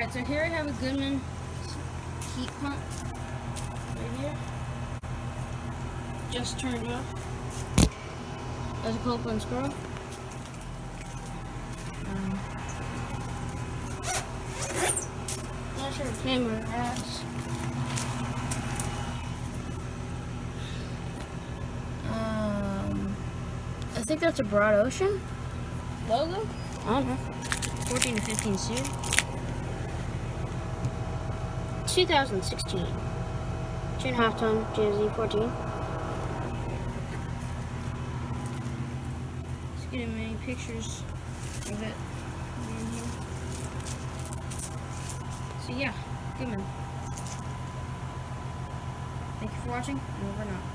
Alright, so here I have a Goodman Heat Pump right here. Just turned off. There's a Copeland screw. Not sure what camera it has. I think that's a Broad Ocean logo. I don't know. 14 to 15 series. 2016. 2.5 ton GSZ14. Let's get as many pictures of it in here. So yeah, Goodman. Thank you for watching, and over and out.